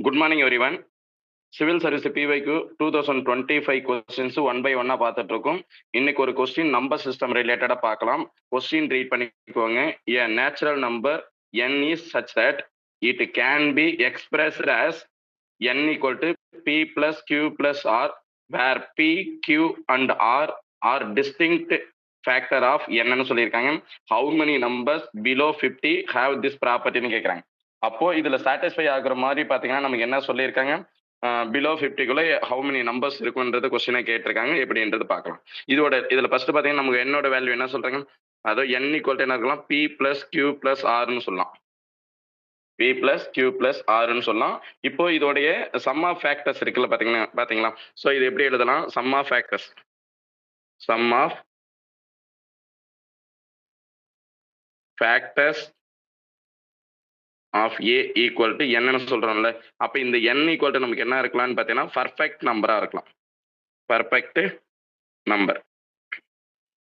Good morning everyone. Civil service பிவைக்கு 2025 questions one by one பார்த்துட்டு இருக்கோம். இன்னைக்கு ஒரு கொஸ்டின் நம்பர் சிஸ்டம் ரிலேட்டடா பார்க்கலாம். கொஸ்டின் ரீட் பண்ணிக்கோங்க. A natural number n is such that it can be expressed as n equal to p plus q plus r, where p, q and r are distinct factor of n ன்னு சொல்லியிருக்காங்க. How many numbers below 50 have this property ன்னு கேட்குறாங்க. அப்போ இதுல satisfy ஆகுற மாதிரி பாத்தீங்கன்னா நமக்கு என்ன சொல்லியிருக்காங்க, பிலோ 50க்குள்ள ஹவு மெனி நம்பர்ஸ் இருக்குன்றது கொஸ்டினை கேட்டிருக்காங்க. எப்படின்றது பார்க்கலாம். இதுல ஃபர்ஸ்ட் பாத்தீங்கன்னா நமக்கு என்னோட வேல்யூ என்ன சொல்றாங்க, அதோ n ஈக்குவல் என்ன இருக்கலாம், p பிளஸ் q பிளஸ் ஆர்னு சொல்லலாம். p பிளஸ் q பிளஸ் ஆர்னு சொல்லலாம். இப்போ இதோடைய சம் ஆஃப் ஃபேக்டர்ஸ் இருக்குல்ல பாத்தீங்களா. ஸோ இது எப்படி எழுதலாம், sum of factors, sum of factors of A equal to என்னன்னு சொல்றோம்ல. அப்ப இந்த n ஈக்குவல் டு நமக்கு என்ன இருக்கலாம்னு பார்த்தீங்கன்னா பர்ஃபெக்ட் நம்பரா இருக்கலாம். பர்ஃபெக்ட் நம்பர்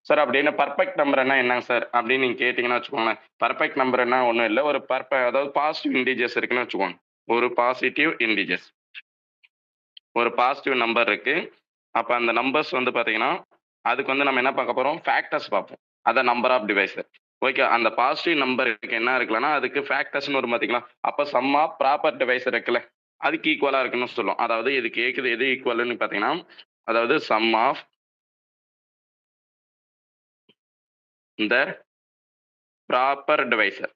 சார் அப்படின்னு பர்ஃபெக்ட் நம்பர் என்னங்க சார் அப்படின்னு நீங்க கேட்டீங்கன்னா வச்சுக்கோங்களேன். பர்ஃபெக்ட் நம்பர் என்ன ஒன்றும் இல்லை, ஒரு அதாவது பாசிட்டிவ் இன்டிஜர்ஸ் இருக்குன்னு வச்சுக்கோங்க. ஒரு பாசிட்டிவ் இன்டிஜர்ஸ், ஒரு பாசிட்டிவ் நம்பர் இருக்கு. அப்ப அந்த நம்பர்ஸ் வந்து பாத்தீங்கன்னா அதுக்கு வந்து நம்ம என்ன பார்க்க போறோம், ஃபேக்டர்ஸ் பார்ப்போம். அதான் நம்பர் ஆஃப் டிவைசர். ஓகே, அந்த பாசிட்டிவ் நம்பருக்கு என்ன இருக்குல்லன்னா அதுக்கு ஃபேக்டர்ஸ்னு வரும் பாத்தீங்களா. அப்ப சம் ஆஃப் ப்ராப்பர் டிவைசர் இருக்குல்ல, அதுக்கு ஈக்குவலா இருக்குன்னு சொல்லும். அதாவது இது கேக்குது எது ஈக்குவல்னு பாத்தீங்கன்னா, அதாவது சம் ஆஃப் இந்த ப்ராப்பர் டிவைசர்,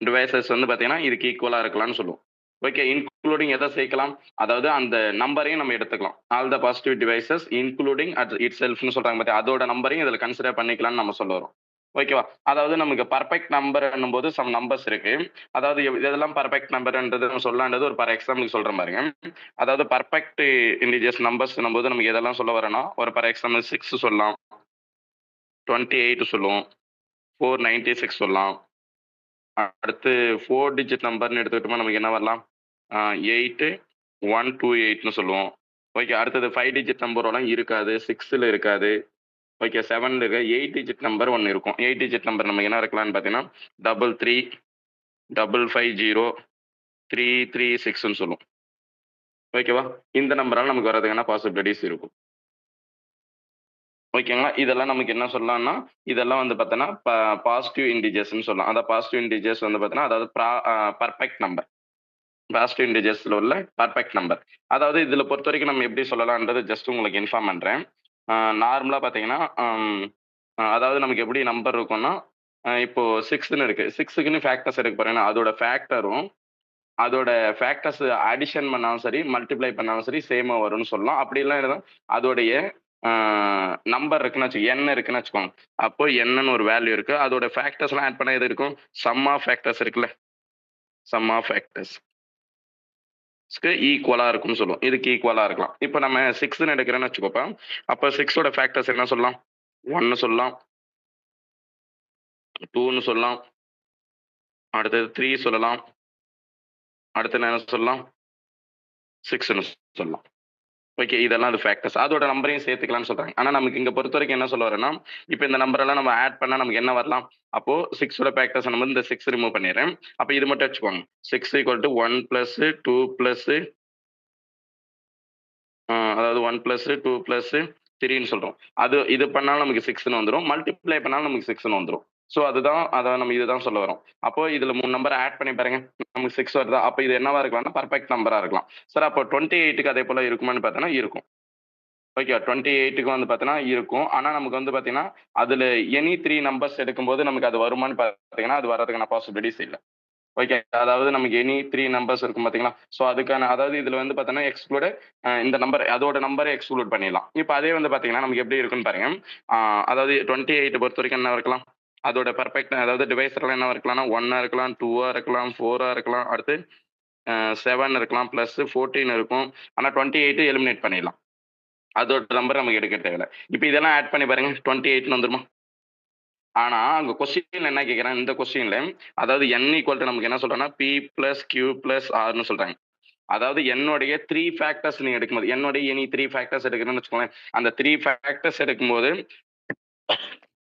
டிவைசஸ் வந்து பாத்தீங்கன்னா இதுக்கு ஈக்குவலா இருக்கலாம்னு சொல்லுவோம். ஓகே, இன்க்ளூடிங் எதை சேர்க்கலாம், அதாவது அந்த நம்பரையும் நம்ம எடுத்துக்கலாம். All the positive devices including at it செல்ஃப்னு சொல்றாங்க பத்தி, அதோட நம்பரையும் இதில் கன்சிடர் பண்ணிக்கலாம்னு நம்ம சொல்ல வரோம். ஓகேவா. அதாவது நமக்கு பர்ஃபெக்ட் நம்பர் போது சம் நம்பர்ஸ் இருக்கு. அதாவது இதெல்லாம் பர்ஃபெக்ட் நம்பர்ன்றது நம்ம சொல்லலான்றது ஒரு எக்ஸாம்பிள் சொல்ற பாருங்க. அதாவது பர்ஃபெக்ட் இன்டிஜர்ஸ் நம்பர்ஸ் போது நமக்கு எதெல்லாம் சொல்ல வரேன்னா, ஒரு எக்ஸாம்பிள் 6 சொல்லலாம், 28 சொல்லுவோம், 496 சொல்லலாம். அடுத்து 4 டிஜிட் நம்பர்னு எடுத்துக்கிட்டோமா நமக்கு என்ன வரலாம், 8128ன்னு சொல்லுவோம். ஓகே, அடுத்தது 5 டிஜிட் நம்பரோலாம் இருக்காது, 6ல இருக்காது. ஓகே, 7ல இருக்க 8 டிஜிட் நம்பர் ஒன்று இருக்கும். 8 டிஜிட் நம்பர் நமக்கு என்ன இருக்கலாம்னு பார்த்தீங்கன்னா 33550336ன்னு சொல்லுவோம். ஓகேவா. இந்த நம்பரால் நமக்கு வரதுக்கான பாசிபிலிட்டிஸ் இருக்கும். ஓகேங்களா. இதெல்லாம் நமக்கு என்ன சொல்லலாம்னா, இதெல்லாம் வந்து பார்த்தோன்னா பாசிட்டிவ் இன்டிஜர்ஸ்ன்னு சொல்லலாம். அதாவது பாசிட்டிவ் இன்டிஜர்ஸ் வந்து பார்த்தோன்னா அதாவது பர்ஃபெக்ட் நம்பர், பாசிட்டிவ் இன்டிஜர்ஸ்ல உள்ள பர்ஃபெக்ட் நம்பர். அதாவது இதுல பொறுத்த வரைக்கும் நம்ம எப்படி சொல்லலாம்ன்றது ஜஸ்ட் உங்களுக்கு இன்ஃபார்ம் பண்றேன். நார்மலா பாத்தீங்கன்னா அதாவது நமக்கு எப்படி நம்பர் இருக்கும்னா, இப்போ 6ன்னு இருக்கு, 6க்குன்னு ஃபேக்டர்ஸ் இருக்கு பாருங்க. அதோட ஃபேக்டரும் அதோட ஃபேக்டர்ஸ் அடிஷன் பண்ணாலும் சரி, மல்டிப்ளை பண்ணாலும் சரி சேமா வரும்னு சொல்லலாம். அப்படி இல்லை அதோடைய நம்பர் இருக்குன்னு வச்சு n இருக்குன்னு வச்சுக்கோங்க. அப்போ என்னன்னு ஒரு வேல்யூ இருக்கு, அதோட ஃபேக்டர்ஸ்லாம் ஆட் பண்ண எது இருக்கும், சம் ஆஃப் ஃபேக்டர்ஸ் இருக்குல்ல, சம் ஆஃப் ஃபேக்டர்ஸ் ஈக்குவலா இருக்கும்னு சொல்லுவோம். இதுக்கு ஈக்குவலா இருக்கலாம். இப்போ நம்ம 6ன்னு எடுக்கிறேன்னு வச்சுக்கோப்பா. அப்போ 6ஓட ஃபேக்டர்ஸ் என்ன சொல்லலாம், 1 சொல்லலாம், 2ன்னு சொல்லலாம், அடுத்தது 3 சொல்லலாம், அடுத்து என்ன சொல்லலாம், 6ன்னு சொல்லலாம். ஓகே, இதெல்லாம் அது ஃபேக்டர்ஸ். அதோட நம்பரையும் சேர்த்துக்கலாம்னு சொல்றாங்க. ஆனா நமக்கு இங்க பொறுத்த வரைக்கும் என்ன சொல்ல வரேன்னா, இப்போ இந்த நம்பர் எல்லாம் நம்ம ஆட் பண்ணா நமக்கு என்ன வரலாம், அப்போ 6ஓட ஃபேக்டர்ஸ் நம்ம இந்த 6 ரிமூவ் பண்ணிடுறேன். அப்போ இது மட்டும் வச்சுக்கோங்க, 6 ஈக்குவல் டு 1 பிளஸ் 2 பிளஸ் அதாவது 1 பிளஸ் 2 பிளஸ் 3ன்னு சொல்றோம். இது பண்ணாலும் நமக்கு 6ன்னு வந்துடும், மல்டிப்ளை பண்ணாலும் நமக்கு 6ன்னு வந்துடும். ஸோ அதான் நம்ம இதுதான் சொல்ல வரோம். அப்போ இதுல 3 நம்பர் ஆட் பண்ணி பாருங்க, நமக்கு 6 வருதா. அப்போ இது என்னவா இருக்கலாம்னா பர்ஃபெக்ட் நம்பரா இருக்கலாம். சார் அப்போ 28க்கு அதே போல இருக்குமான்னு பார்த்தோன்னா இருக்கும். ஓகே, 28க்கு வந்து பார்த்தீங்கன்னா இருக்கும். ஆனா நமக்கு வந்து பார்த்தீங்கன்னா அதுல எனி 3 நம்பர்ஸ் எடுக்கும்போது நமக்கு அது வருமானு பார்த்தீங்கன்னா அது வர்றதுக்கான பாசிபிலிட்டிஸ் இல்லை. ஓகே, அதாவது நமக்கு எனி 3 நம்பர்ஸ் இருக்கும் பாத்தீங்களா. ஸோ அதுக்கான அதாவது இதுல வந்து பார்த்தோன்னா எக்ஸ்க்ளூட் இந்த நம்பர், அதோட நம்பரை எக்ஸ்க்ளூட் பண்ணிடலாம். இப்போ அதே வந்து பார்த்தீங்கன்னா நமக்கு எப்படி இருக்குன்னு பாருங்க. அதாவது 28 பொறுத்த வரைக்கும் என்ன இருக்கலாம், அதோட பர்ஃபெக்ட் அதாவது டிவைசர்லாம் என்ன இருக்கலாம்னா 1 இருக்கலாம், 2 இருக்கலாம், 4 இருக்கலாம், அடுத்து 7 இருக்கலாம், பிளஸ் 14 இருக்கும். ஆனா 28 எலிமினேட் பண்ணிடலாம், அதோட நம்பர் நமக்கு எடுக்க தேவையில்லை. இப்போ இதெல்லாம் ஆட் பண்ணி பாருங்க, 28ன்னு வந்துருமா. ஆனா அங்க கொஸ்டின் என்ன கேட்கிறேன், இந்த கொஸ்டின்ல அதாவது n ஈக்குவல் டு நமக்கு என்ன சொல்றாங்கன்னா p பிளஸ் q பிளஸ் ஆர்னு சொல்றாங்க. அதாவது என்னுடைய 3 ஃபேக்டர்ஸ் நீ எடுக்கும்போது, என்னுடைய எனி 3 ஃபேக்டர்ஸ் எடுக்கணும்னு வச்சுக்கோங்களேன். அந்த 3 ஃபேக்டர்ஸ் எடுக்கும்போது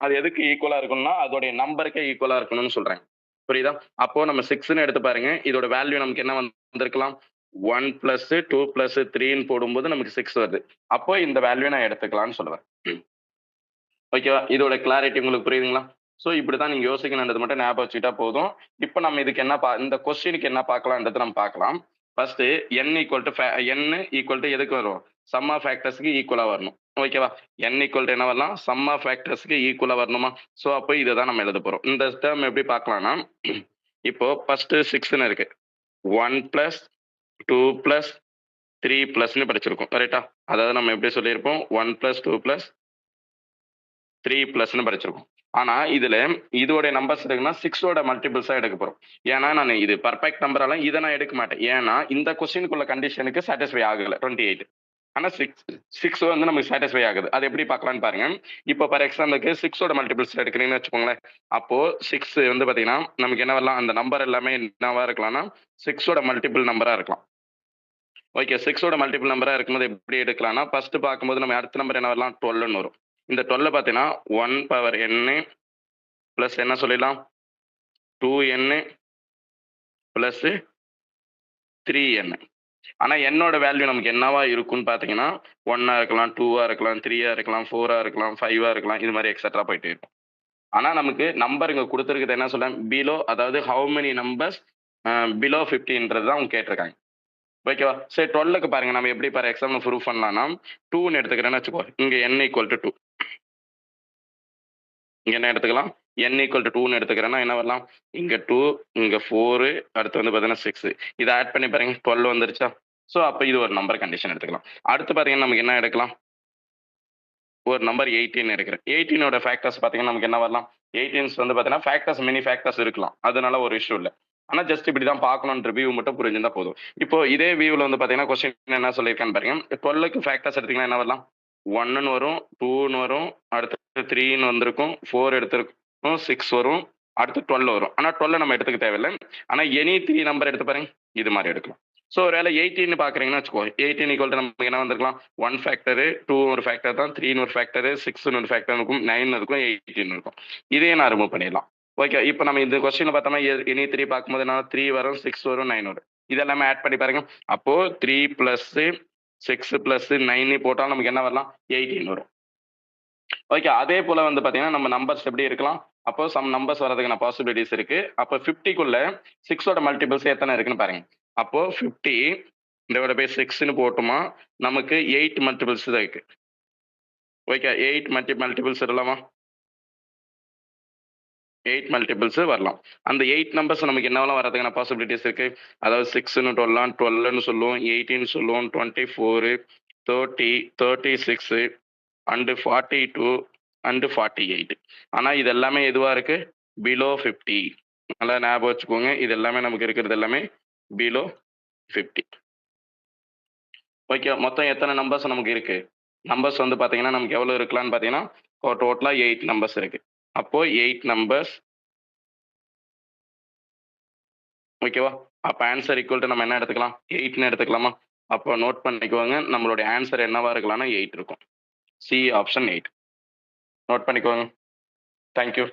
அது எதுக்கு ஈக்குவலா இருக்கணும்னா அதோடைய நம்பருக்கே ஈக்குவலா இருக்கணும்னு சொல்றாங்க. புரியுதா? அப்போ நம்ம 6ன்னு எடுத்து பாருங்க. இதோட வேல்யூ நமக்கு என்ன வந்திருக்கலாம்? 1 + 2 + 3ன்னு போடும்போது நமக்கு 6 வருது. அப்போ இந்த வேல்யூ நான் எடுத்துக்கலாம்னு சொல்லுவேன். ஓகேவா? இதோட கிளாரிட்டி உங்களுக்கு புரியுதுங்களா? ஸோ இப்படிதான் நீங்க யோசிக்கணும்ன்றது மட்டும் ஞாபகம் வச்சுக்கிட்டா போதும். இப்ப நம்ம இதுக்கு என்ன இந்த கொஸ்டினுக்கு என்ன பார்க்கலாம்ன்றத நம்ம பார்க்கலாம். ஃபர்ஸ்ட் n ஈக்குவல் டு எதுக்கு வரும்? சம் ஆஃப் ஃபேக்டர்ஸ்க்கு ஈக்குவலா வரணும். ஓகேவா? n ஈக்குவல் டு என்ன வரலாம்? சம் ஆஃப் ஃபேக்டர்ஸ்க்கு ஈக்குவலா வரணுமா? ஸோ அப்போ இதை தான் நம்ம எழுத போறோம். இந்த டேர்ம் எப்படி பார்க்கலாம்னா, இப்போ ஃபர்ஸ்ட் 6ன்னு இருக்கு. 1 + 2 + 3 +ன்னு படிச்சிருக்கோம். கரெக்ட்டா? அதாவது நம்ம எப்படி சொல்லியிருப்போம்? 1 + 2 + 3 + படிச்சிருக்கோம். ஆனா இதுல இதோட நம்பர்ஸ் இருக்குன்னா 6ஓட மல்டிபிள்ஸா எடுக்க போறோம். ஏன்னா நான் இது பர்ஃபெக்ட் நம்பரால இதை நான் எடுக்க மாட்டேன். ஏன்னா இந்த கொஸ்டினுக்குள்ள கண்டிஷனுக்கு சாட்டிஸ்ஃபை ஆகல 28. ஆனா 6 வந்து நமக்கு சாட்டிஸ்ஃபை ஆகுது. அது எப்படி பார்க்கலாம்னு பாருங்க. இப்போ ஃபார் எக்ஸாம்பிளுக்கு 6ஓட மல்டிபிள்ஸ் எடுக்கிறீங்கன்னு வச்சுக்கோங்களேன். அப்போ 6 வந்து பாத்தீங்கன்னா நமக்கு என்ன வரலாம்? அந்த நம்பர் எல்லாமே என்னவா இருக்கலாம்னா 6ஓட மல்டிபிள் நம்பரா இருக்கலாம். ஓகே, 6ஓட மல்டிபிள் நம்பரா இருக்கும்போது எப்படி எடுக்கலாம்னா, ஃபர்ஸ்ட் பார்க்கும்போது நம்ம அடுத்த நம்பர் என்ன வரலாம்? 12ன்னு வரும். இந்த 12 பார்த்தீங்கன்னா 1/n பிளஸ் என்ன சொல்லிடலாம்? 2n plus 3n. ஆனா என்னோட வேல்யூ நமக்கு என்னவா இருக்கும்னு பார்த்தீங்கன்னா 1ஆ இருக்கலாம், 2ஆ இருக்கலாம், 3ஆ இருக்கலாம், 4ஆ இருக்கலாம், 5ஆ இருக்கலாம், இது மாதிரி எக்ஸெட்ரா போயிட்டே இருக்கும். ஆனா நமக்கு நம்பர் இங்க கொடுத்துருக்குது என்ன சொல்றாங்க? பிலோ, அதாவது ஹவு மெனி நம்பர்ஸ் பிலோ 50ன்றது தான் அவங்க கேட்டிருக்காங்க. ஓகேவா? சரி 12க்கு பாருங்க நம்ம எப்படி ஃபார் எக்ஸாம்பிள் ப்ரூவ் பண்ணலாம்னா 2ன்னு எடுத்துக்கிறேன்னு வச்சுக்கோ. இங்க n ஈக்குவல் டு 2. இங்க என்ன எடுத்துக்கலாம்? n ஈக்குவல் டு 2ன்னு எடுத்துக்கிறேன்னா என்ன வரலாம்? இங்க 2, இங்க 4, அடுத்து வந்து பார்த்தீங்கன்னா 6. இதை ஆட் பண்ணி பாருங்க 12 வந்துருச்சா? ஸோ அப்போ இது ஒரு நம்பர் கண்டிஷன் எடுத்துக்கலாம். அடுத்து பார்த்தீங்கன்னா நமக்கு என்ன எடுக்கலாம்? ஒரு நம்பர் 18 எடுக்கிறேன். 18ஓட ஃபேக்டர்ஸ் பார்த்தீங்கன்னா நமக்கு என்ன வரலாம்? 18s வந்து பார்த்தீங்கன்னா ஃபேக்டர்ஸ் மெனி ஃபேக்டர்ஸ் இருக்கலாம். அதனால ஒரு இஷ்யூ இல்ல. ஆனா ஜஸ்ட் இப்படி தான் பார்க்கணுன்ற வியூ மட்டும் புரிஞ்சிருந்தா போதும். இப்போ இதே வியூல வந்து பார்த்தீங்கன்னா கொஸ்டின் என்ன சொல்லியிருக்கான்னு பாருங்க. 12க்கு ஃபேக்டர்ஸ் எடுத்தீங்கன்னா என்ன வரலாம்? 1ன்னு வரும், 2ன்னு வரும், அடுத்து 3ன்னு வந்திருக்கும், 4 எடுத்திருக்கும், 6 வரும், அடுத்து 12 வரும். ஆனா 12 நம்ம எடுத்துக்க தேவையில்லை. ஆனா எனி 3 நம்பர் எடுத்து பாருங்க, இது மாதிரி எடுக்கலாம். ஸோ ஒருவேளை 18 பார்க்குறீங்கன்னு வச்சுக்கோ. 18 ஈக்குவல் டு நமக்கு என்ன வந்திருக்கலாம்? 1 ஃபேக்டரு, 2 ஒரு ஃபேக்டர் தான், 3ன்னு ஒரு ஃபேக்டரு, 6ன்னு ஒரு ஃபேக்டர் இருக்கும், 9 இருக்கும், 18 இருக்கும். இதையே நான் ரிமூவ் பண்ணிடலாம். ஓகே, இப்போ நம்ம இந்த கொஸ்டின்ல பார்த்தோம்னா எனி 3 பார்க்கும்போது என்ன 3 வரும், 6 வரும், 9 வரும். இதெல்லாமே ஆட் பண்ணி பாருங்க. அப்போ 3 + 6 + 9 போட்டால் நமக்கு என்ன வரலாம்? 18 வரும். ஓகே, அதே போல வந்து பாத்தீங்கன்னா நம்ம நம்பர்ஸ் எப்படி இருக்கலாம்? அப்போ சம் நம்பர்ஸ் வரதுக்கான பாசிபிலிட்டிஸ் இருக்கு. அப்போ 50க்குள்ள 6ஓட மல்டிபிள்ஸ் எத்தனை இருக்குன்னு பாருங்க. அப்போ 50 டிவைட் பை 6ன்னு போட்டோமா நமக்கு 8 மல்டிபிள்ஸ் தான் இருக்கு. ஓகே, 8 மல்டிபிள்ஸ் வரலாமா? 8 மல்டிபிள்ஸ் வரலாம். அந்த 8 நம்பர்ஸ் நமக்கு என்னவெல்லாம் வரதுக்கான பாசிபிலிட்டிஸ் இருக்கு? அதாவது 6ன்னு சொல்லலாம், 12ன்னு சொல்லுவோம், 18 சொல்லுவோம், 24, 30, 36 அண்ட் 42 அண்ட் 48. ஆனா இது எல்லாமே எதுவா இருக்கு? பிலோ 50. நல்லா ஞாபகம் வச்சுக்கோங்க. இது எல்லாமே நமக்கு இருக்கிறது எல்லாமே பிலோ 50. ஓகே, மொத்தம் எத்தனை நம்பர்ஸ் நமக்கு இருக்கு? நம்பர்ஸ் வந்து பாத்தீங்கன்னா நமக்கு எவ்வளவு இருக்கலாம்னு பாத்தீங்கன்னா டோட்டலா 8 நம்பர்ஸ் இருக்கு. அப்போ 8 நம்பர்ஸ். ஓகேவா? அப்ப ஆன்சர் ஈக்குவல் டு நம்ம என்ன எடுத்துக்கலாம்? 8ன்னு எடுத்துக்கலாமா? அப்போ நோட் பண்ணிக்கோங்க. நம்மளுடைய ஆன்சர் என்னவா இருக்கலாம்னா 8 இருக்கும். C option 8. நோட் பண்ணிக்கோங்க. தேங்க்யூ.